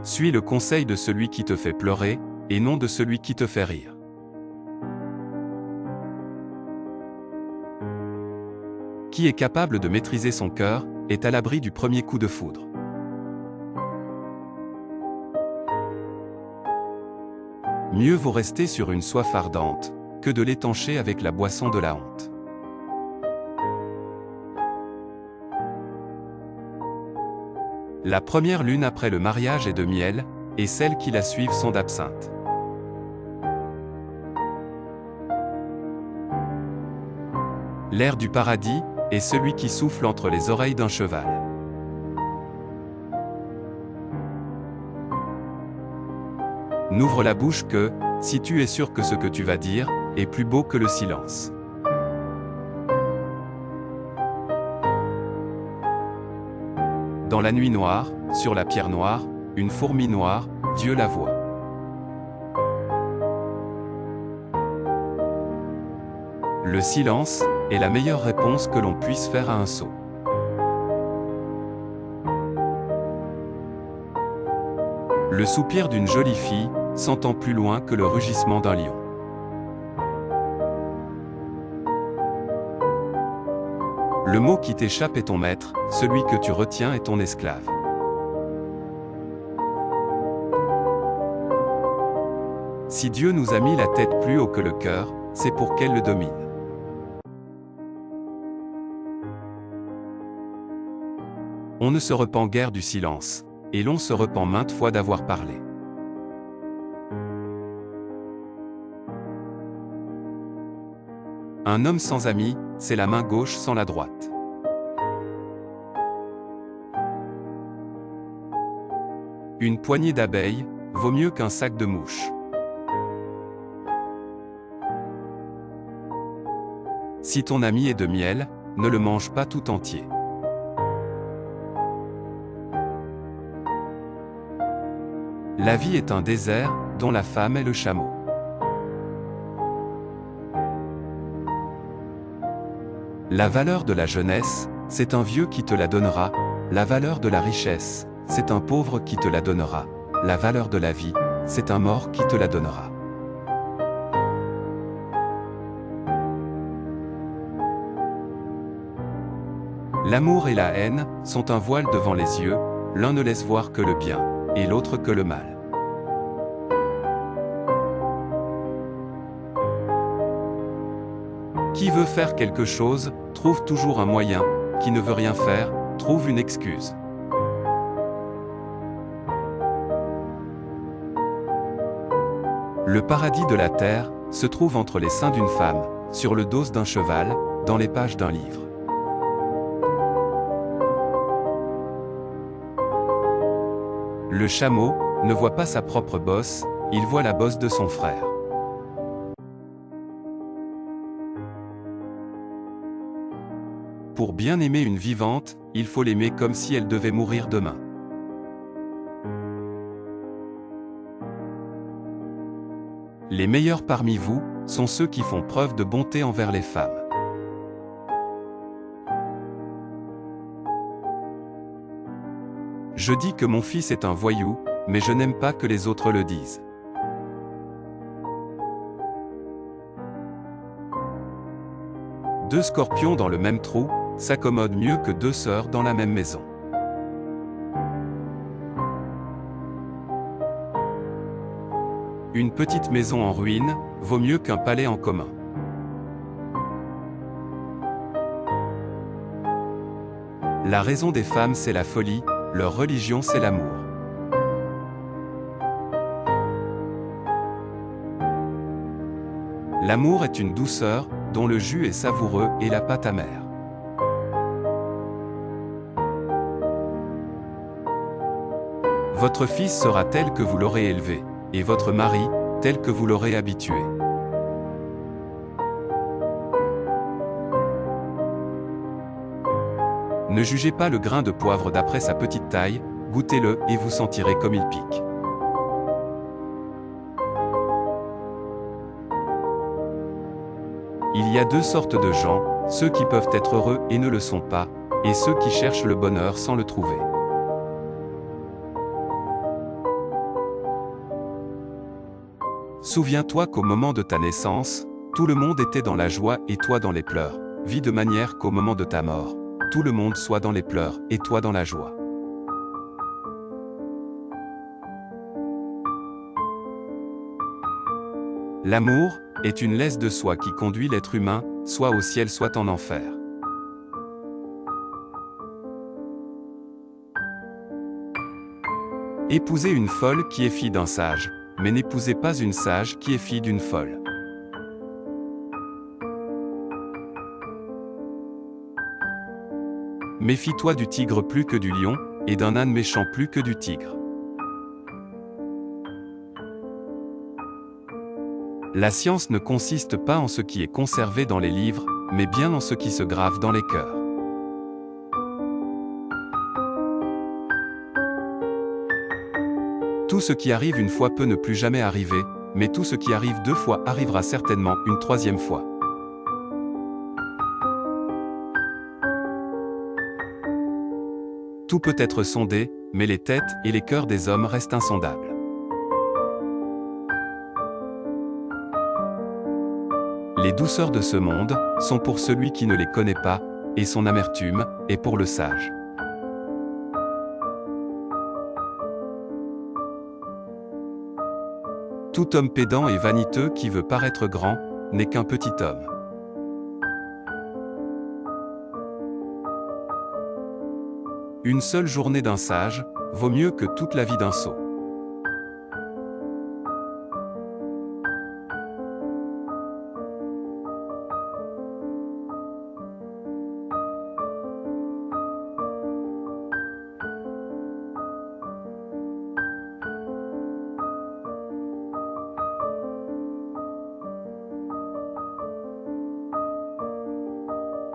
Suis le conseil de celui qui te fait pleurer, et non de celui qui te fait rire. Qui est capable de maîtriser son cœur, est à l'abri du premier coup de foudre. Mieux vaut rester sur une soif ardente, que de l'étancher avec la boisson de la honte. La première lune après le mariage est de miel, et celles qui la suivent sont d'absinthe. L'air du paradis est celui qui souffle entre les oreilles d'un cheval. N'ouvre la bouche que, si tu es sûr que ce que tu vas dire, est plus beau que le silence. Dans la nuit noire, sur la pierre noire, une fourmi noire, Dieu la voit. Le silence est la meilleure réponse que l'on puisse faire à un sot. Le soupir d'une jolie fille s'entend plus loin que le rugissement d'un lion. Le mot qui t'échappe est ton maître, celui que tu retiens est ton esclave. Si Dieu nous a mis la tête plus haut que le cœur, c'est pour qu'elle le domine. On ne se repent guère du silence, et l'on se repent maintes fois d'avoir parlé. Un homme sans amis, c'est la main gauche sans la droite. Une poignée d'abeilles vaut mieux qu'un sac de mouches. Si ton ami est de miel, ne le mange pas tout entier. La vie est un désert, dont la femme est le chameau. La valeur de la jeunesse, c'est un vieux qui te la donnera. La valeur de la richesse, c'est un pauvre qui te la donnera. La valeur de la vie, c'est un mort qui te la donnera. L'amour et la haine sont un voile devant les yeux, l'un ne laisse voir que le bien, et l'autre que le mal. Qui veut faire quelque chose, trouve toujours un moyen, qui ne veut rien faire, trouve une excuse. Le paradis de la terre se trouve entre les seins d'une femme, sur le dos d'un cheval, dans les pages d'un livre. Le chameau ne voit pas sa propre bosse, il voit la bosse de son frère. Pour bien aimer une vivante, il faut l'aimer comme si elle devait mourir demain. Les meilleurs parmi vous sont ceux qui font preuve de bonté envers les femmes. Je dis que mon fils est un voyou, mais je n'aime pas que les autres le disent. Deux scorpions dans le même trou s'accommodent mieux que deux sœurs dans la même maison. Une petite maison en ruine vaut mieux qu'un palais en commun. La raison des femmes c'est la folie, leur religion c'est l'amour. L'amour est une douceur, dont le jus est savoureux et la pâte amère. Votre fils sera tel que vous l'aurez élevé, et votre mari, tel que vous l'aurez habitué. Ne jugez pas le grain de poivre d'après sa petite taille, goûtez-le et vous sentirez comme il pique. Il y a deux sortes de gens, ceux qui peuvent être heureux et ne le sont pas, et ceux qui cherchent le bonheur sans le trouver. Souviens-toi qu'au moment de ta naissance, tout le monde était dans la joie et toi dans les pleurs. Vis de manière qu'au moment de ta mort, tout le monde soit dans les pleurs et toi dans la joie. L'amour est une laisse de soie qui conduit l'être humain, soit au ciel soit en enfer. Épousez une folle qui est fille d'un sage, mais n'épousez pas une sage qui est fille d'une folle. Méfie-toi du tigre plus que du lion, et d'un âne méchant plus que du tigre. La science ne consiste pas en ce qui est conservé dans les livres, mais bien en ce qui se grave dans les cœurs. Tout ce qui arrive une fois peut ne plus jamais arriver, mais tout ce qui arrive 2 fois arrivera certainement une 3e fois. Tout peut être sondé, mais les têtes et les cœurs des hommes restent insondables. Les douceurs de ce monde sont pour celui qui ne les connaît pas, et son amertume est pour le sage. Tout homme pédant et vaniteux qui veut paraître grand n'est qu'un petit homme. Une seule journée d'un sage vaut mieux que toute la vie d'un sot.